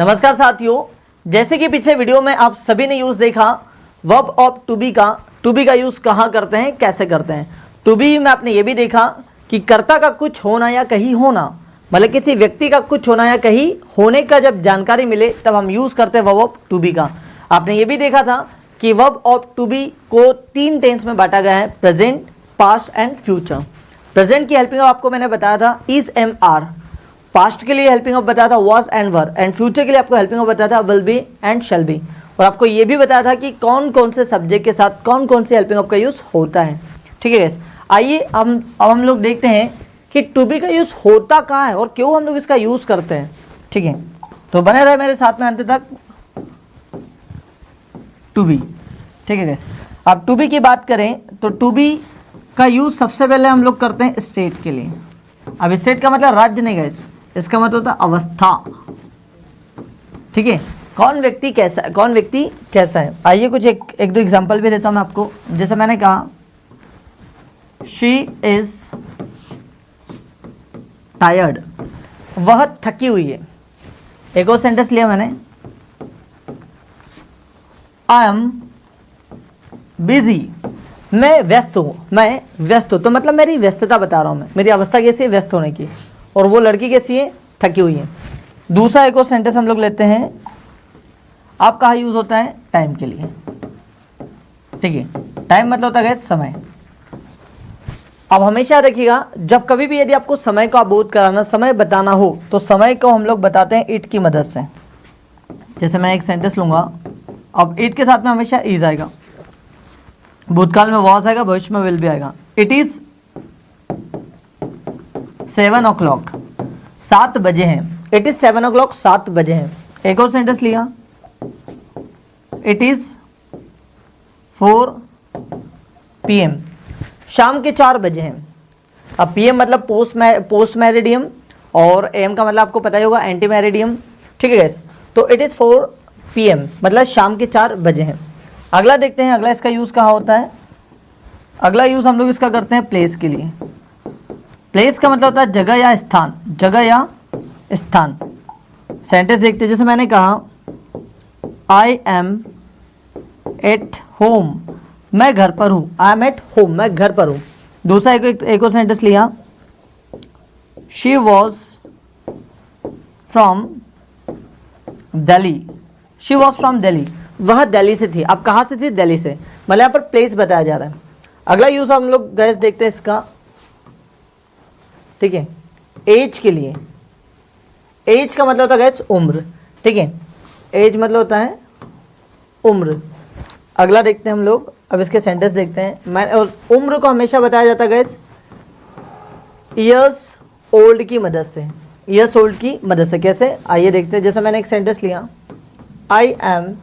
नमस्कार साथियों, जैसे कि पिछले वीडियो में आप सभी ने यूज देखा वर्ब ऑफ टू बी का यूज कहाँ करते हैं, कैसे करते हैं। टू बी में आपने ये भी देखा कि कर्ता का कुछ होना या कहीं होना, मतलब किसी व्यक्ति का कुछ होना या कहीं होने का जब जानकारी मिले तब हम यूज करते हैं वर्ब ऑफ टू बी का। आपने ये भी देखा था कि वर्ब ऑफ टू बी को 3 टेंस में बांटा गया है, present, past and future. Present की हेल्पिंग आपको मैंने बताया था इज एम आर, पास्ट के लिए हेल्पिंग ऑफ बताया था was and were, and future के लिए आपको हेल्पिंग ऑफ बताया था will be and shall be. और आपको ये भी बताया था कि कौन कौन से सब्जेक्ट के साथ कौन कौन से हेल्पिंग ऑफ का यूज़ होता है। ठीक है गैस, आइए अब हम लोग देखते हैं कि टू बी का यूज़ होता कहाँ है और क्यों हम लोग इसका यूज़ करते हैं। ठीक है, तो बने रहे मेरे साथ में अंत तक। टू बी, ठीक है गैस, अब टू बी की बात करें तो टू बी का यूज़ सबसे पहले हम लोग करते हैं स्टेट के लिए। अब स्टेट का मतलब राज्य नहीं गैस, इसका मतलब होता है अवस्था। ठीक है, कौन व्यक्ति कैसा है। आइए कुछ एक दो एग्जांपल भी देता हूं मैं आपको। जैसे मैंने कहा शी इज टायर्ड, वह थकी हुई है। एक और सेंटेंस लिया मैंने, आई एम बिजी, मैं व्यस्त हूं। तो मतलब मेरी व्यस्तता बता रहा हूं मैं, मेरी अवस्था कैसी है, व्यस्त होने की। और वो लड़की कैसी है, थकी हुई है। दूसरा एक और सेंटेंस हम लोग लेते हैं, आप कहाँ यूज होता है, टाइम के लिए। ठीक है, टाइम मतलब होता है समय। अब हमेशा रखिएगा, जब कभी भी यदि आपको समय का बोध कराना, समय बताना हो, तो समय को हम लोग बताते हैं इट की मदद से। जैसे मैं एक सेंटेंस लूंगा, अब इट के साथ में हमेशा इज आएगा, भूतकाल में वॉज आएगा, भविष्य में विल भी आएगा। इट इज 7 o'clock, 7 बजे हैं। इट इज 7 o'clock, 7 बजे हैं। एक और सेंटेंस लिया, इट इज 4 PM, शाम के 4 बजे हैं। अब PM मतलब पोस्ट मैरिडियम, और AM का मतलब आपको पता ही होगा एंटी मैरिडियम। ठीक है गैस, तो इट इज 4 PM मतलब शाम के 4 बजे हैं। अगला देखते हैं, अगला इसका यूज कहाँ होता है। अगला यूज हम लोग इसका करते हैं प्लेस के लिए। प्लेस का मतलब होता है जगह या स्थान, जगह या स्थान। सेंटेंस देखते हैं, जैसे मैंने कहा आई एम एट होम, मैं घर पर हूँ। आई एम एट होम, मैं घर पर हूँ। दूसरा एक और सेंटेंस लिया, she was from Delhi, she was from Delhi, वह दिल्ली से थी। अब कहाँ से थी, दिल्ली से, मतलब यहाँ पर प्लेस बताया जा रहा है। अगला यूज हम लोग गैस देखते हैं इसका, ठीक है, एज के लिए। एज का मतलब होता है गैस उम्र। ठीक है, एज मतलब होता है उम्र। अगला देखते हैं हम लोग, अब इसके सेंटेंस देखते हैं। और उम्र को हमेशा बताया जाता है गैस ईयर्स ओल्ड की मदद से। ईयर्स ओल्ड की मदद से कैसे, आइए देखते हैं। जैसे मैंने एक सेंटेंस लिया, I am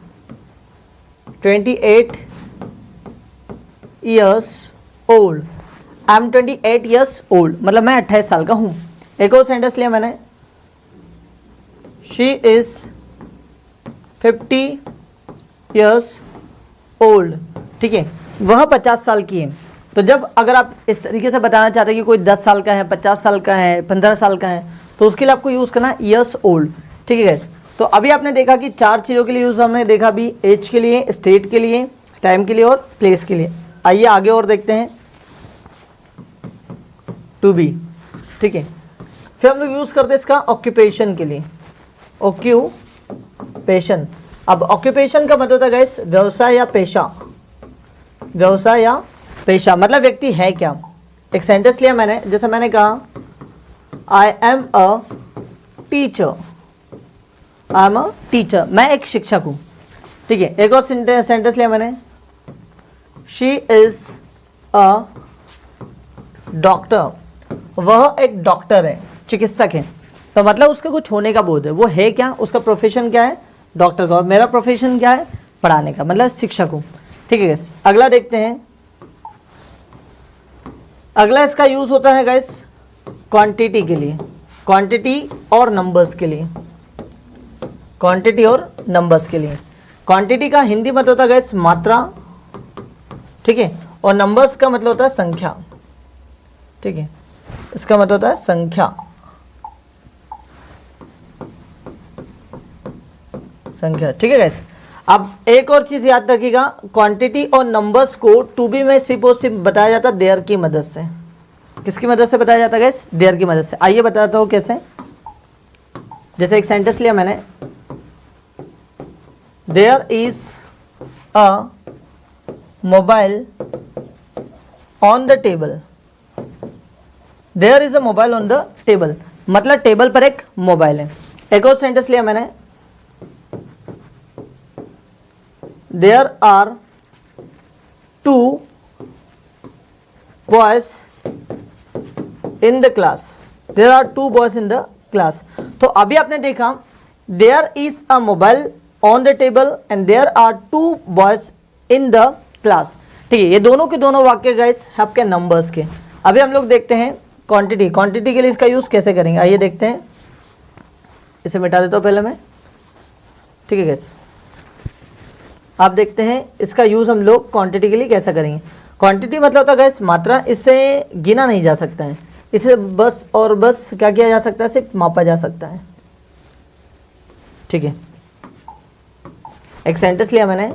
28 years old, I am 28 years old मतलब मैं 28 साल का हूँ। एक और सेंटेंस लिया मैंने, शी इज 50 years old। ठीक है, वह 50 साल की है। तो जब अगर आप इस तरीके से बताना चाहते हैं कि कोई 10 साल का है, 50 साल का है, 15 साल का है, तो उसके लिए आपको यूज़ करना ईयर्स ओल्ड। ठीक है गैस, तो अभी आपने देखा कि 4 चीज़ों के लिए यूज़ हमने देखा भी, एज के लिए, स्टेट के लिए, टाइम के लिए और प्लेस के लिए। आइए आगे और देखते हैं टू बी। ठीक है, फिर हम लोग यूज़ करते हैं इसका ऑक्यूपेशन के लिए। ऑक्यूपेशन, अब ऑक्यूपेशन का मतलब होता है गाइस व्यवसाय या पेशा। व्यवसाय या पेशा मतलब व्यक्ति है क्या। एक सेंटेंस लिया मैंने, जैसे मैंने कहा I am a teacher, I am a teacher, मैं एक शिक्षक हूँ। ठीक है, एक और सेंटेंस लिया मैंने, शी इज अ डॉक्टर, वह एक डॉक्टर है, चिकित्सक है। तो मतलब उसका कुछ होने का बोध है, वो है क्या, उसका प्रोफेशन क्या है, डॉक्टर का। और मेरा प्रोफेशन क्या है, पढ़ाने का, मतलब शिक्षक हूँ। ठीक है गैस, अगला देखते हैं। अगला इसका यूज होता है गैस क्वांटिटी के लिए, क्वांटिटी और नंबर्स के लिए। क्वांटिटी और नंबर्स के लिए। क्वांटिटी का हिंदी मतलब होता है गैस मात्रा। ठीक है, और नंबर्स का मतलब होता है संख्या। ठीक है, इसका मतलब होता है संख्या। संख्या। ठीक है गाइस, अब एक और चीज़ याद रखिएगा, क्वांटिटी और नंबर्स को टू बी में सिर्फ और सिर्फ बताया जाता है देयर की मदद से। किसकी मदद से बताया जाता है गाइस? देयर की मदद से। आइए बताता हूँ कैसे। जैसे एक सेंटेंस लिया मैंने, there is a mobile on the table. There is a mobile on the table, मतलब टेबल पर एक मोबाइल है। एक और सेंटेंस लिया मैंने, there are two boys in the class. There are two boys in the class. तो अभी आपने देखा there is a mobile on the table and there are two boys in the class. ठीक है, ये दोनों के दोनों वाक्य गाइस आपके नंबर्स के। अभी हम लोग देखते हैं क्वांटिटी। क्वांटिटी के लिए इसका यूज़ कैसे करेंगे, आइए देखते हैं। इसे मिटा देता हूँ पहले मैं। ठीक है गाइस, आप देखते हैं इसका यूज़ हम लोग क्वांटिटी के लिए कैसे करेंगे। क्वांटिटी मतलब होता है गाइस मात्रा, इससे गिना नहीं जा सकता है, इसे बस और बस क्या किया जा सकता है, सिर्फ मापा जा सकता है। ठीक है, एक सेंटेंस लिया मैंने,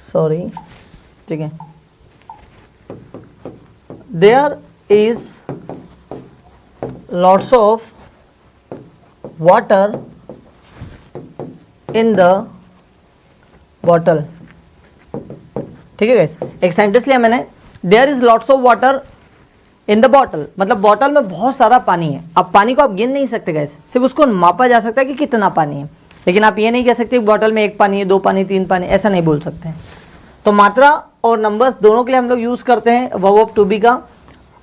सॉरी। ठीक है, there is lots of water in the bottle. ठीक है गाइस, एक सेंटेंस लिया मैंने, there is lots of water in the bottle, मतलब बॉटल में बहुत सारा पानी है। अब पानी को आप गिन नहीं सकते गाइस, सिर्फ उसको मापा जा सकता है कि कितना पानी है, लेकिन आप ये नहीं कह सकते बॉटल में एक पानी है, दो पानी, तीन पानी, ऐसा नहीं बोल सकते हैं। तो मात्रा और नंबर्स दोनों के लिए हम लोग यूज़ करते हैं वर्ब ऑफ टू बी का।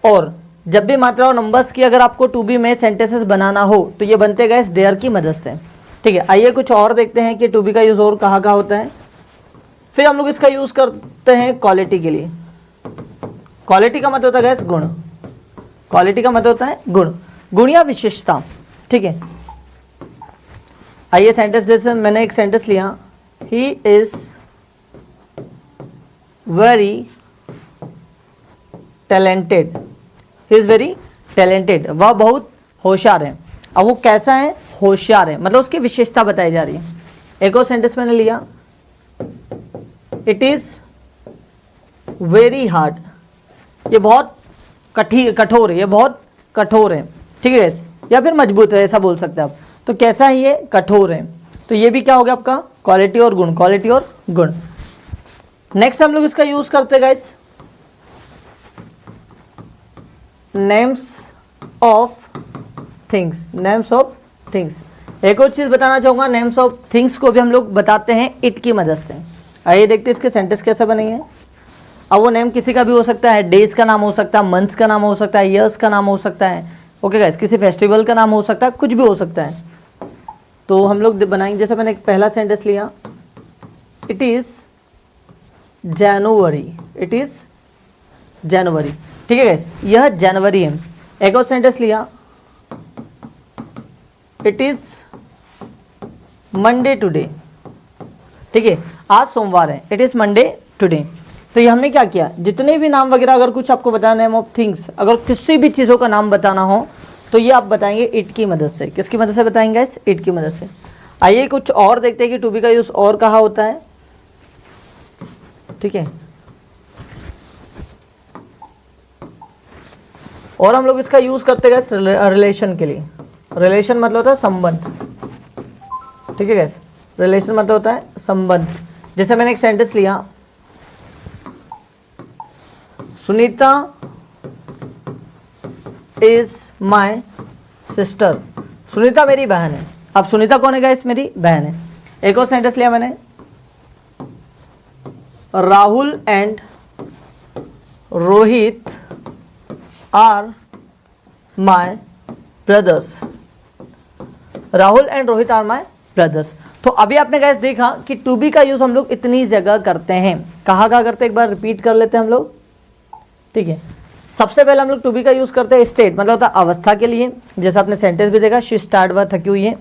और जब भी मात्रा और नंबर्स की अगर आपको टू बी में सेंटेंसेस बनाना हो तो ये बनते गए देयर की मदद से। ठीक है, आइए कुछ और देखते हैं कि टू बी का यूज़ और कहाँ कहाँ होता है। फिर हम लोग इसका यूज़ करते हैं क्वालिटी के लिए। क्वालिटी का मतलब होता है गैस गुण। क्वालिटी का मतलब होता है गुण, गुण या विशेषता। ठीक है, आइए सेंटेंस जैसे मैंने एक सेंटेंस लिया, he is very talented. He is very talented, वह बहुत होशियार है। अब वो कैसा है? होशियार है, मतलब उसकी विशेषता बताई जा रही है। एक और सेंटेंस मैंने लिया, इट इज वेरी हार्ड। ये बहुत कठोर है, ये बहुत कठोर है। ठीक है, या फिर मजबूत है, ऐसा बोल सकते हैं आप। तो कैसा है? ये कठोर है। तो ये भी क्या हो गया आपका क्वालिटी और गुण, क्वालिटी और गुण। नेक्स्ट हम लोग इसका यूज करते हैं guys, names of things. Names of things, एक और चीज बताना चाहूंगा, नेम्स ऑफ थिंग्स को भी हम लोग बताते हैं इट की मदद से। आइए देखते हैं इसके सेंटेंस कैसे बनेंगे। अब वो नेम किसी का भी हो सकता है, डेज का नाम हो सकता है, मंथ्स का नाम हो सकता है, ईयर्स का नाम हो सकता है। ओके गाइस, किसी फेस्टिवल का नाम हो सकता है, कुछ भी हो सकता है। तो हम लोग बनाएंगे, जैसे मैंने एक पहला सेंटेंस लिया, it is January. It is जनवरी। ठीक है गाइस, यह जनवरी है। एक और सेंटेंस लिया, इट इज मंडे टुडे। ठीक है, आज सोमवार है, इट इज मंडे टुडे। तो ये हमने क्या किया, जितने भी नाम वगैरह अगर कुछ आपको बताना है, नेम ऑफ थिंग्स, अगर किसी भी चीज़ों का नाम बताना हो तो ये आप बताएंगे इट की मदद से। किसकी मदद से बताएंगे गाइस? इट की मदद से। आइए कुछ और देखते हैं कि टू बी का यूज़ और कहाँ होता है। ठीक है, और हम लोग इसका यूज़ करते गए रिलेशन के लिए। रिलेशन मतलब होता है संबंध। ठीक है गाइस, रिलेशन मतलब होता है संबंध। जैसे मैंने एक सेंटेंस लिया, Sunita is my sister. Sunita मेरी बहन है। अब सुनीता कौन है गाइस? मेरी बहन है। एक और सेंटेंस लिया मैंने, Rahul and Rohit are my brothers. Rahul and Rohit are my brothers. तो अभी आपने गाइस देखा कि टू बी का यूज हम लोग इतनी जगह करते हैं। कहाँ कहाँ करते हैं, एक बार रिपीट कर लेते हैं हम लोग। ठीक है, सबसे पहले हम लोग टू बी का यूज करते हैं स्टेट, मतलब होता है अवस्था के लिए। जैसे आपने सेंटेंस भी देखा, शी स्टार्ट वह थकी हुई है।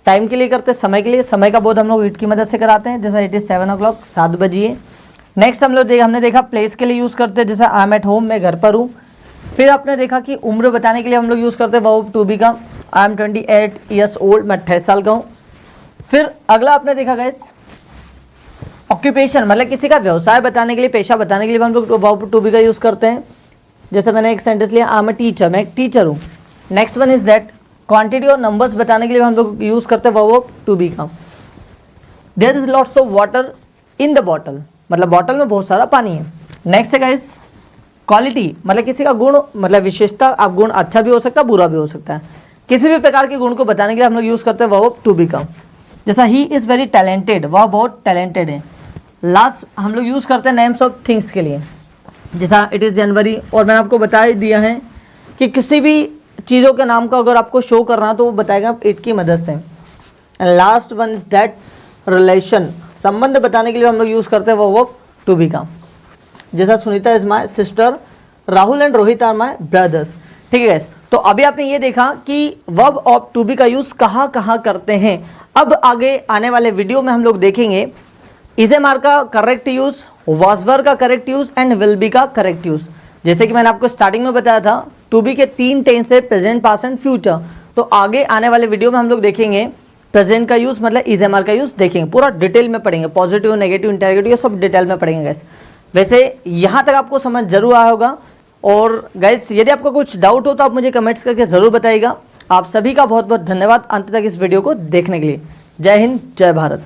टाइम के लिए करते हैं, समय के लिए। समय का बोध हम लोग इट की मदद से कराते हैं, जैसा इट इज 7 o'clock, 7 बजे। नेक्स्ट हम लोग हमने देखा प्लेस के लिए यूज करते हैं, जैसे आई एम एट होम, मैं घर पर हूँ। फिर आपने देखा कि उम्र बताने के लिए हम लोग यूज करते हैं वर्ब टू बी का, आई एम 28 years old, मैं 28 साल का हूँ। फिर अगला आपने देखा गाइस ऑक्यूपेशन, मतलब किसी का व्यवसाय बताने के लिए, पेशा बताने के लिए हम लोग वर्ब टू बी का यूज करते हैं। जैसे मैंने एक सेंटेंस लिया, आई एम अ टीचर, मैं एक टीचर हूँ। Next one is that, quantity और नंबर्स बताने के लिए हम लोग यूज करते हैं वर्ब टू बी का। देयर is lots of water in the bottle, मतलब बॉटल में बहुत सारा पानी है। नेक्स्ट है गाइस क्वालिटी, मतलब किसी का गुण, मतलब विशेषता। आप गुण अच्छा भी हो सकता है, बुरा भी हो सकता है। किसी भी प्रकार के गुण को बताने के लिए हम लोग यूज करते हैं वर्ब टू बी का। जैसा ही इज वेरी टैलेंटेड, वह बहुत टैलेंटेड है। लास्ट हम लोग यूज करते हैं नेम्स ऑफ थिंग्स के लिए, जैसा इट इज जनवरी, और मैंने आपको बता ही दिया है कि किसी भी चीज़ों के नाम को अगर आपको शो करना है तो वो बताएगा इट की मदद से। And last one is that relation, संबंध बताने के लिए हम लोग यूज करते हैं वर्ब टू बी का। जैसा Sunita is my sister, Rahul and Rohit are my brothers. ठीक है गाइस, तो अभी आपने ये देखा कि वर्ब ऑफ टू बी का यूज कहाँ कहाँ करते हैं। अब आगे आने वाले वीडियो में हम लोग देखेंगे इज एम आर का करेक्ट यूज, वाज वर का correct use and will be का करेक्ट यूज। जैसे कि मैंने आपको स्टार्टिंग में बताया था टू बी के 3 टेंस है, प्रेजेंट, पास्ट एंड फ्यूचर। तो आगे आने वाले वीडियो में हम लोग देखेंगे प्रेजेंट का यूज, मतलब इज एम आर का यूज देखेंगे, पूरा डिटेल में पढ़ेंगे, पॉजिटिव, नेगेटिव, इंटरोगेटिव, ये सब डिटेल में पढ़ेंगे गाइस। वैसे यहाँ तक आपको समझ जरूर आया होगा। और गाइस यदि आपको कुछ डाउट हो तो आप मुझे कमेंट्स करके ज़रूर बताइएगा। आप सभी का बहुत बहुत धन्यवाद अंत तक इस वीडियो को देखने के लिए। जय हिंद, जय भारत।